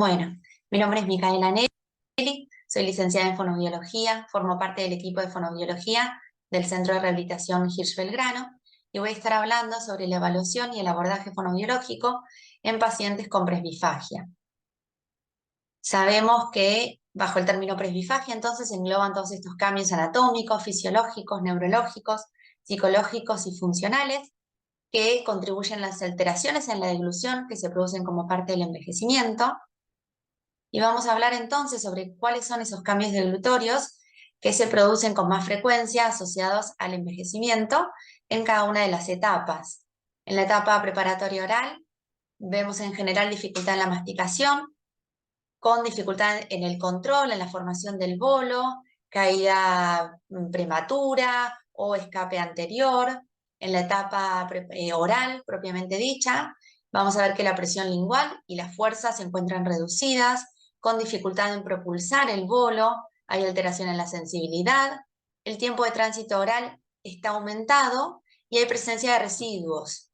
Bueno, mi nombre es Micaela Nelly, soy licenciada en fonoaudiología, formo parte del equipo de fonoaudiología del Centro de Rehabilitación Hirsch Belgrano y voy a estar hablando sobre la evaluación y el abordaje fonoaudiológico en pacientes con presbifagia. Sabemos que bajo el término presbifagia entonces engloban todos estos cambios anatómicos, fisiológicos, neurológicos, psicológicos y funcionales que contribuyen a las alteraciones en la deglución que se producen como parte del envejecimiento. Y vamos a hablar entonces sobre cuáles son esos cambios deglutorios que se producen con más frecuencia asociados al envejecimiento en cada una de las etapas. En la etapa preparatoria oral vemos en general dificultad en la masticación, con dificultad en el control, en la formación del bolo, caída prematura o escape anterior. En la etapa oral propiamente dicha, vamos a ver que la presión lingual y la fuerza se encuentran reducidas, con dificultad en propulsar el bolo, hay alteración en la sensibilidad, el tiempo de tránsito oral está aumentado y hay presencia de residuos.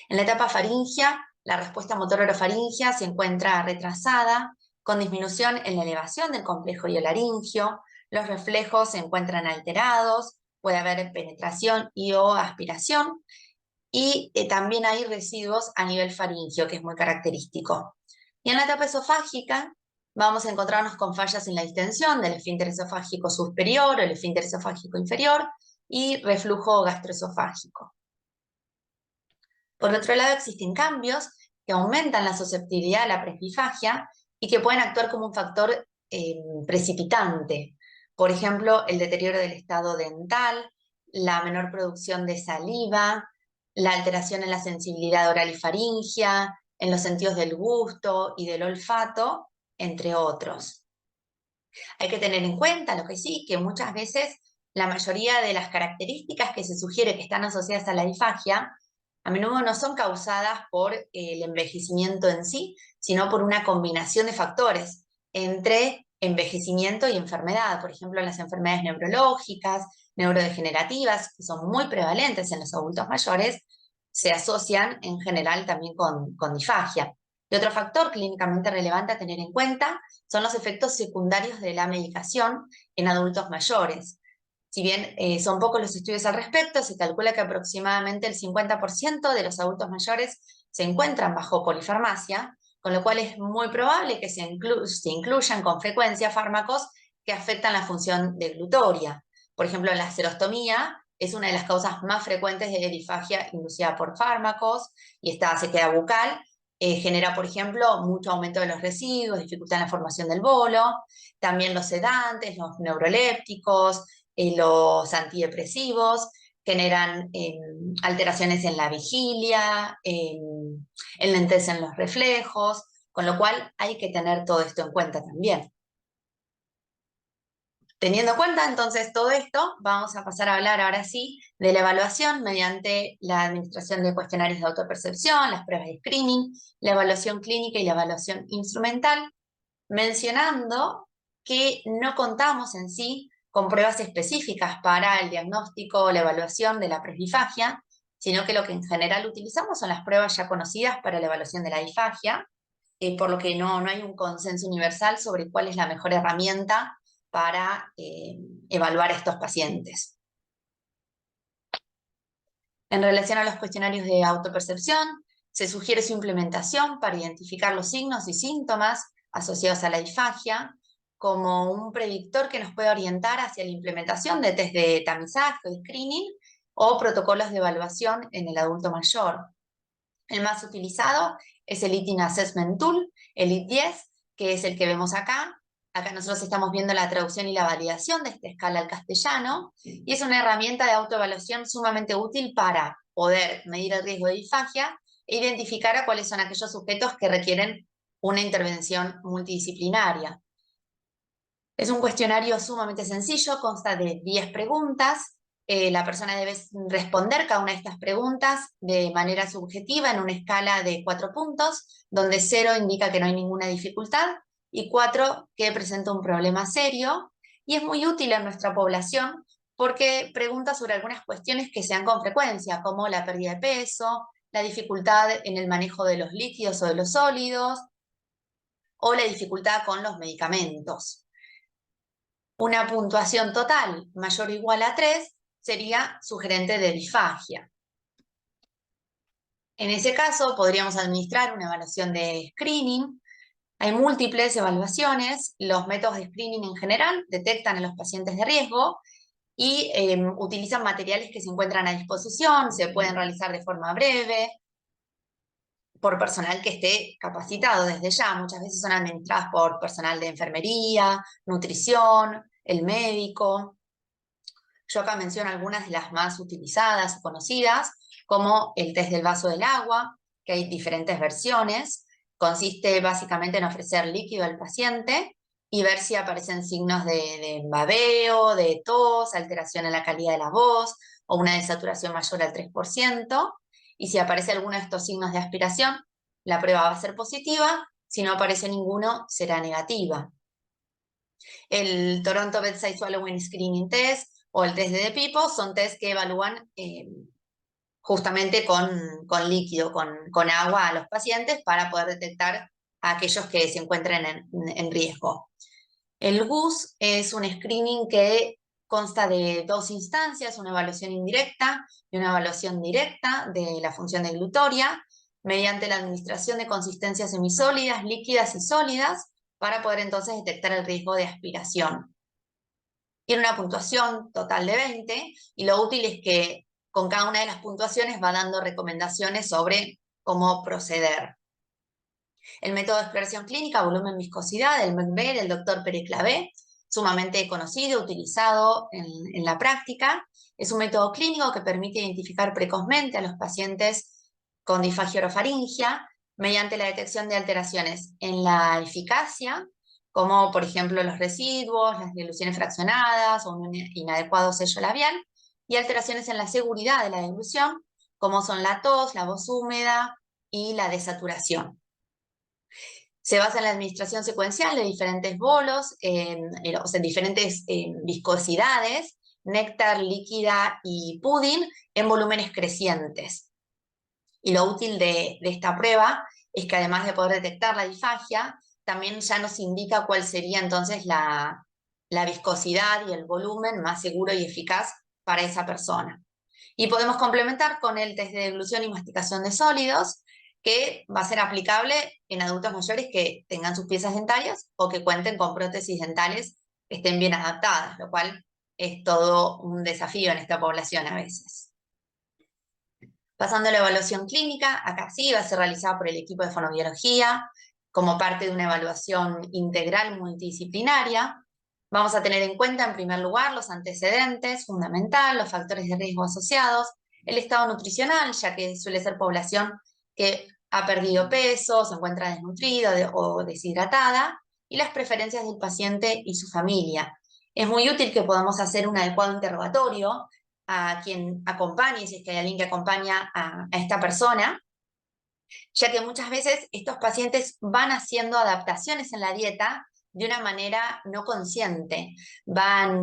En la etapa faríngea, la respuesta motor orofaríngea se encuentra retrasada, con disminución en la elevación del complejo hiolaringio, los reflejos se encuentran alterados, puede haber penetración y o aspiración, y también hay residuos a nivel faríngeo, que es muy característico. Y en la etapa esofágica vamos a encontrarnos con fallas en la distensión del esfínter esofágico superior o el esfínter esofágico inferior y reflujo gastroesofágico. Por otro lado, existen cambios que aumentan la susceptibilidad a la presbifagia y que pueden actuar como un factor precipitante. Por ejemplo, el deterioro del estado dental, la menor producción de saliva, la alteración en la sensibilidad oral y faríngea, en los sentidos del gusto y del olfato, entre otros. Hay que tener en cuenta, lo que sí, que muchas veces la mayoría de las características que se sugiere que están asociadas a la disfagia a menudo no son causadas por el envejecimiento en sí, sino por una combinación de factores entre envejecimiento y enfermedad. Por ejemplo, las enfermedades neurológicas, neurodegenerativas, que son muy prevalentes en los adultos mayores, se asocian en general también con disfagia. Y otro factor clínicamente relevante a tener en cuenta son los efectos secundarios de la medicación en adultos mayores. Si bien son pocos los estudios al respecto, se calcula que aproximadamente el 50% de los adultos mayores se encuentran bajo polifarmacia, con lo cual es muy probable que se incluyan con frecuencia fármacos que afectan la función deglutoria. Por ejemplo, la serostomía es una de las causas más frecuentes de disfagia inducida por fármacos, y esta sequedad bucal genera, por ejemplo, mucho aumento de los residuos, dificultad en la formación del bolo, también los sedantes, los neurolépticos, los antidepresivos, generan alteraciones en la vigilia, enlentecen los reflejos, con lo cual hay que tener todo esto en cuenta también. Teniendo en cuenta entonces todo esto, vamos a pasar a hablar ahora sí de la evaluación mediante la administración de cuestionarios de autopercepción, las pruebas de screening, la evaluación clínica y la evaluación instrumental, mencionando que no contamos en sí con pruebas específicas para el diagnóstico o la evaluación de la presbifagia, sino que lo que en general utilizamos son las pruebas ya conocidas para la evaluación de la disfagia, por lo que no hay un consenso universal sobre cuál es la mejor herramienta para evaluar a estos pacientes. En relación a los cuestionarios de autopercepción, se sugiere su implementación para identificar los signos y síntomas asociados a la disfagia como un predictor que nos puede orientar hacia la implementación de test de tamizaje o screening o protocolos de evaluación en el adulto mayor. El más utilizado es el Eating Assessment Tool, el IT10, que es el que vemos acá. Acá nosotros estamos viendo la traducción y la validación de esta escala al castellano, y es una herramienta de autoevaluación sumamente útil para poder medir el riesgo de disfagia e identificar a cuáles son aquellos sujetos que requieren una intervención multidisciplinaria. Es un cuestionario sumamente sencillo, consta de 10 preguntas. La persona debe responder cada una de estas preguntas de manera subjetiva en una escala de 4 puntos, donde 0 indica que no hay ninguna dificultad y 4 que presenta un problema serio. Y es muy útil en nuestra población porque pregunta sobre algunas cuestiones que se dan con frecuencia, como la pérdida de peso, la dificultad en el manejo de los líquidos o de los sólidos, o la dificultad con los medicamentos. Una puntuación total mayor o igual a 3 sería sugerente de disfagia. En ese caso, podríamos administrar una evaluación de screening. Hay múltiples evaluaciones. Los métodos de screening en general detectan a los pacientes de riesgo y utilizan materiales que se encuentran a disposición, se pueden realizar de forma breve, por personal que esté capacitado desde ya. Muchas veces son administradas por personal de enfermería, nutrición, el médico. Yo acá menciono algunas de las más utilizadas o conocidas, como el test del vaso del agua, que hay diferentes versiones. Consiste básicamente en ofrecer líquido al paciente y ver si aparecen signos de babeo, de tos, alteración en la calidad de la voz o una desaturación mayor al 3%. Y si aparece alguno de estos signos de aspiración, la prueba va a ser positiva. Si no aparece ninguno, será negativa. El Toronto Bedside Swallowing Screening Test o el test de DePipo son test que evalúan justamente con líquido, con agua a los pacientes para poder detectar a aquellos que se encuentren en riesgo. El GUS es un screening que consta de 2 instancias, una evaluación indirecta y una evaluación directa de la función deglutoria, mediante la administración de consistencias semisólidas, líquidas y sólidas, para poder entonces detectar el riesgo de aspiración. Tiene una puntuación total de 20 y lo útil es que con cada una de las puntuaciones va dando recomendaciones sobre cómo proceder. El método de exploración clínica, volumen, viscosidad, el MECBER, el doctor Pere Clavé, sumamente conocido, utilizado en la práctica. Es un método clínico que permite identificar precozmente a los pacientes con disfagia orofaringia mediante la detección de alteraciones en la eficacia, como por ejemplo los residuos, las diluciones fraccionadas o un inadecuado sello labial, y alteraciones en la seguridad de la deglución, como son la tos, la voz húmeda y la desaturación. Se basa en la administración secuencial de diferentes bolos, o sea, diferentes viscosidades, néctar, líquida y pudín en volúmenes crecientes. Y lo útil de esta prueba es que además de poder detectar la disfagia, también ya nos indica cuál sería entonces la viscosidad y el volumen más seguro y eficaz para esa persona. Y podemos complementar con el test de deglución y masticación de sólidos, que va a ser aplicable en adultos mayores que tengan sus piezas dentarias o que cuenten con prótesis dentales que estén bien adaptadas, lo cual es todo un desafío en esta población a veces. Pasando a la evaluación clínica, acá sí va a ser realizada por el equipo de fonobiología como parte de una evaluación integral multidisciplinaria. Vamos a tener en cuenta, en primer lugar, los antecedentes, fundamental, los factores de riesgo asociados, el estado nutricional, ya que suele ser población que ha perdido peso, se encuentra desnutrida o deshidratada, y las preferencias del paciente y su familia. Es muy útil que podamos hacer un adecuado interrogatorio a quien acompañe, si es que hay alguien que acompaña a esta persona, ya que muchas veces estos pacientes van haciendo adaptaciones en la dieta de una manera no consciente. Van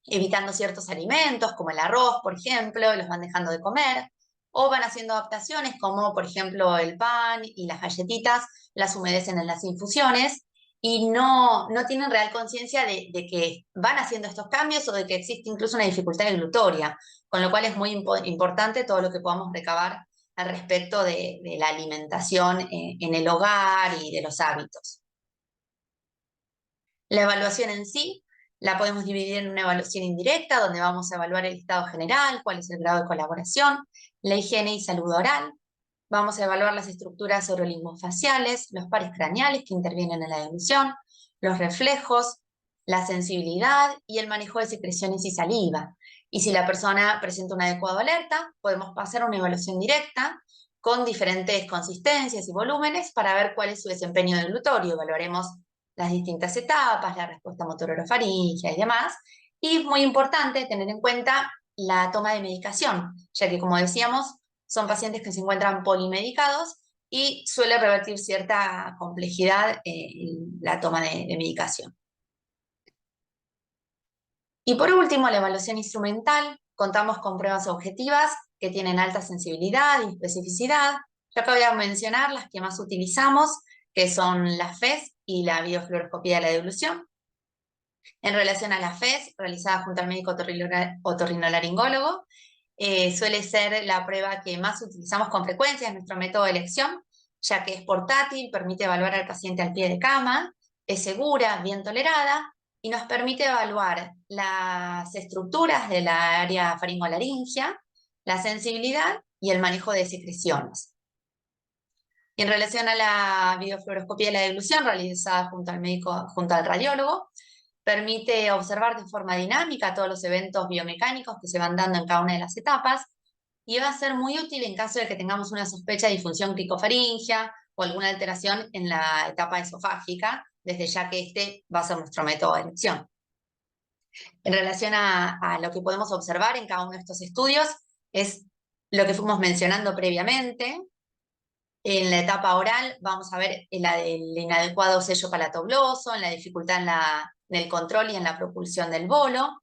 evitando ciertos alimentos, como el arroz, por ejemplo, y los van dejando de comer, o van haciendo adaptaciones, como por ejemplo el pan y las galletitas, las humedecen en las infusiones, y no tienen real conciencia de que van haciendo estos cambios o de que existe incluso una dificultad deglutoria, con lo cual es muy importante todo lo que podamos recabar al respecto de la alimentación en el hogar y de los hábitos. La evaluación en sí la podemos dividir en una evaluación indirecta, donde vamos a evaluar el estado general, cuál es el grado de colaboración, la higiene y salud oral. Vamos a evaluar las estructuras orolingofaciales, los pares craneales que intervienen en la deglución, los reflejos, la sensibilidad y el manejo de secreciones y saliva. Y si la persona presenta una adecuada alerta, podemos pasar a una evaluación directa con diferentes consistencias y volúmenes para ver cuál es su desempeño deglutorio. Evaluaremos las distintas etapas, la respuesta motor orofaringea y demás. Y es muy importante tener en cuenta la toma de medicación, ya que como decíamos, son pacientes que se encuentran polimedicados y suele revertir cierta complejidad en la toma de medicación. Y por último, la evaluación instrumental. Contamos con pruebas objetivas que tienen alta sensibilidad y especificidad. Yo acabo de mencionar las que más utilizamos, que son la FES y la videofluoroscopía de la deglución. En relación a la FES, realizada junto al médico otorrinolaringólogo, suele ser la prueba que más utilizamos con frecuencia, es nuestro método de elección, ya que es portátil, permite evaluar al paciente al pie de cama, es segura, bien tolerada, y nos permite evaluar las estructuras de la área faringolaringia, la sensibilidad y el manejo de secreciones. Y en relación a la videofluoroscopía de la deglución, realizada junto al radiólogo, permite observar de forma dinámica todos los eventos biomecánicos que se van dando en cada una de las etapas y va a ser muy útil en caso de que tengamos una sospecha de disfunción cricofaringia o alguna alteración en la etapa esofágica, desde ya que este va a ser nuestro método de elección. En relación a lo que podemos observar en cada uno de estos estudios, es lo que fuimos mencionando previamente. En la etapa oral vamos a ver el inadecuado sello palatogloso, en la dificultad en el control y en la propulsión del bolo.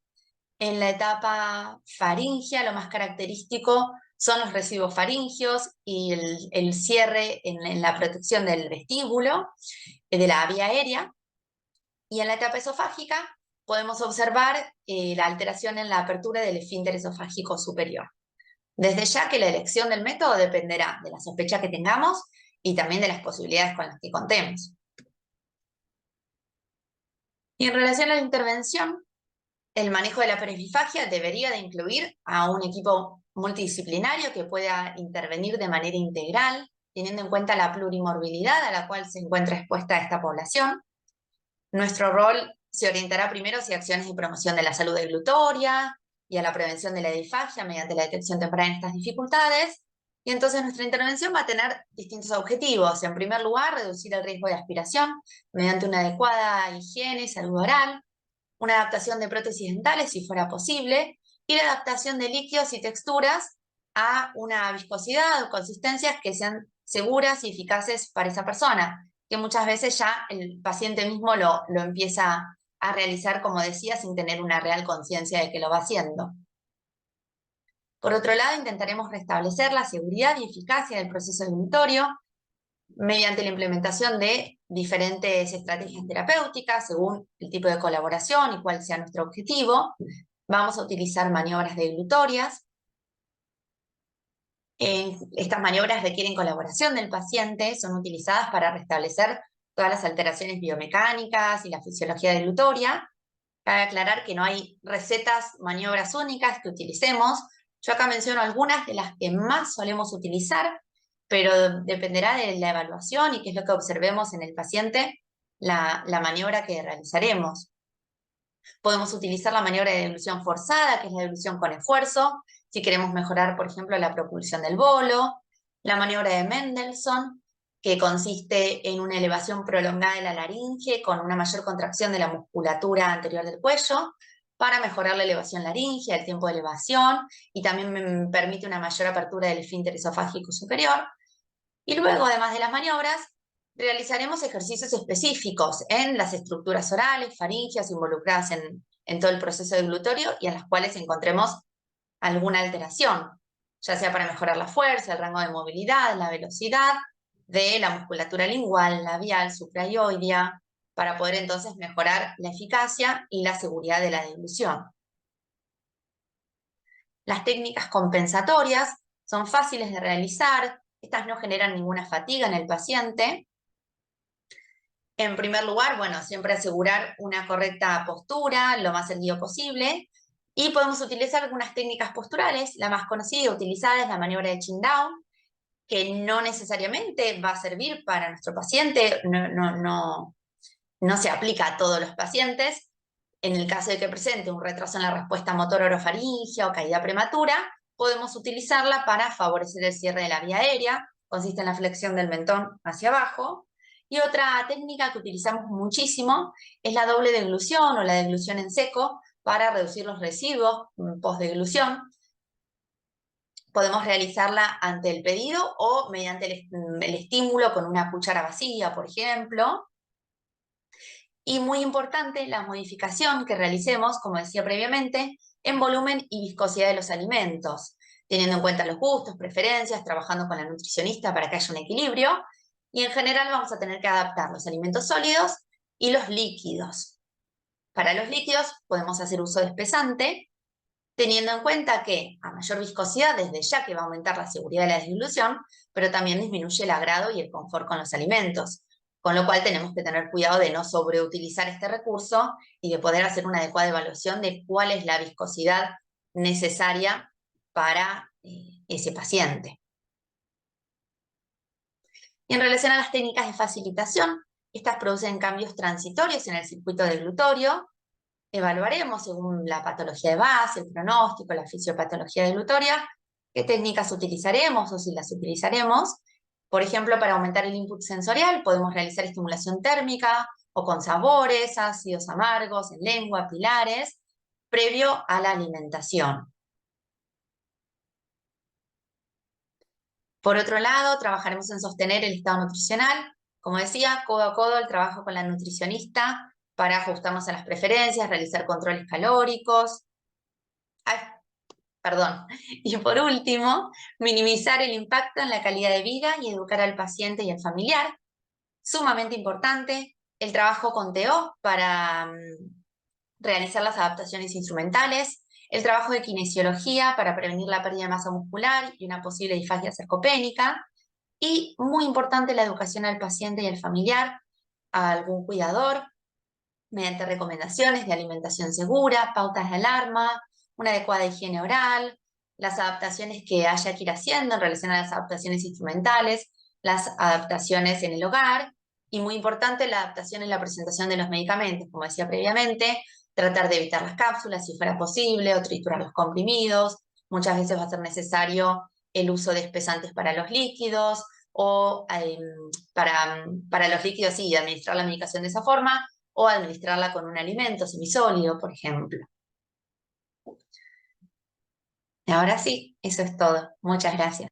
En la etapa faringia, lo más característico son los residuos faringios y el cierre en la protección del vestíbulo, de la vía aérea. Y en la etapa esofágica podemos observar la alteración en la apertura del esfínter esofágico superior. Desde ya que la elección del método dependerá de la sospecha que tengamos y también de las posibilidades con las que contemos. Y en relación a la intervención, el manejo de la perififagia debería de incluir a un equipo multidisciplinario que pueda intervenir de manera integral, teniendo en cuenta la plurimorbilidad a la cual se encuentra expuesta esta población. Nuestro rol se orientará primero hacia acciones de promoción de la salud deglutoria y a la prevención de la disfagia mediante la detección temprana de estas dificultades. Y entonces nuestra intervención va a tener distintos objetivos. En primer lugar, reducir el riesgo de aspiración mediante una adecuada higiene y salud oral, una adaptación de prótesis dentales si fuera posible, y la adaptación de líquidos y texturas a una viscosidad o consistencias que sean seguras y eficaces para esa persona, que muchas veces ya el paciente mismo lo empieza a realizar, como decía, sin tener una real conciencia de que lo va haciendo. Por otro lado, intentaremos restablecer la seguridad y eficacia del proceso deglutorio mediante la implementación de diferentes estrategias terapéuticas según el tipo de colaboración y cuál sea nuestro objetivo. Vamos a utilizar maniobras deglutorias. Estas maniobras requieren colaboración del paciente, son utilizadas para restablecer todas las alteraciones biomecánicas y la fisiología deglutoria. Cabe aclarar que no hay recetas, maniobras únicas que utilicemos. Yo acá menciono algunas de las que más solemos utilizar, pero dependerá de la evaluación y qué es lo que observemos en el paciente, la maniobra que realizaremos. Podemos utilizar la maniobra de deglución forzada, que es la deglución con esfuerzo, si queremos mejorar, por ejemplo, la propulsión del bolo. La maniobra de Mendelssohn, que consiste en una elevación prolongada de la laringe con una mayor contracción de la musculatura anterior del cuello, para mejorar la elevación laringea, el tiempo de elevación, y también me permite una mayor apertura del esfínter esofágico superior. Y luego, además de las maniobras, realizaremos ejercicios específicos en las estructuras orales, faringias involucradas en todo el proceso deglutorio y en las cuales encontremos alguna alteración, ya sea para mejorar la fuerza, el rango de movilidad, la velocidad de la musculatura lingual, labial, suprayoidea, para poder entonces mejorar la eficacia y la seguridad de la deglución. Las técnicas compensatorias son fáciles de realizar, estas no generan ninguna fatiga en el paciente. En primer lugar, bueno, siempre asegurar una correcta postura, lo más erguido posible, y podemos utilizar algunas técnicas posturales. La más conocida y utilizada es la maniobra de chin down, que no necesariamente va a servir para nuestro paciente, no se aplica a todos los pacientes. En el caso de que presente un retraso en la respuesta motor orofaringea o caída prematura, podemos utilizarla para favorecer el cierre de la vía aérea, consiste en la flexión del mentón hacia abajo. Y otra técnica que utilizamos muchísimo es la doble deglución o la deglución en seco para reducir los residuos post-deglución. Podemos realizarla ante el pedido o mediante el estímulo con una cuchara vacía, por ejemplo. Y muy importante, la modificación que realicemos, como decía previamente, en volumen y viscosidad de los alimentos, teniendo en cuenta los gustos, preferencias, trabajando con la nutricionista para que haya un equilibrio. y en general vamos a tener que adaptar los alimentos sólidos y los líquidos. Para los líquidos podemos hacer uso de espesante, teniendo en cuenta que a mayor viscosidad, desde ya que va a aumentar la seguridad de la dilución, pero también disminuye el agrado y el confort con los alimentos. Con lo cual tenemos que tener cuidado de no sobreutilizar este recurso y de poder hacer una adecuada evaluación de cuál es la viscosidad necesaria para ese paciente. Y en relación a las técnicas de facilitación, estas producen cambios transitorios en el circuito deglutorio. Evaluaremos según la patología de base, el pronóstico, la fisiopatología deglutoria, qué técnicas utilizaremos o si las utilizaremos. Por ejemplo, para aumentar el input sensorial podemos realizar estimulación térmica o con sabores, ácidos amargos, en lengua, pilares, previo a la alimentación. Por otro lado, trabajaremos en sostener el estado nutricional. Como decía, codo a codo el trabajo con la nutricionista para ajustarnos a las preferencias, realizar controles calóricos. Ay, perdón. Y por último, minimizar el impacto en la calidad de vida y educar al paciente y al familiar. Sumamente importante el trabajo con TO para realizar las adaptaciones instrumentales, el trabajo de kinesiología para prevenir la pérdida de masa muscular y una posible disfagia sarcopénica, y muy importante la educación al paciente y al familiar, a algún cuidador, mediante recomendaciones de alimentación segura, pautas de alarma, una adecuada higiene oral, las adaptaciones que haya que ir haciendo en relación a las adaptaciones instrumentales, las adaptaciones en el hogar, y muy importante la adaptación en la presentación de los medicamentos, como decía previamente, tratar de evitar las cápsulas si fuera posible o triturar los comprimidos. Muchas veces va a ser necesario el uso de espesantes para los líquidos o para los líquidos sí, administrar la medicación de esa forma o administrarla con un alimento semisólido, por ejemplo. Ahora sí, eso es todo. Muchas gracias.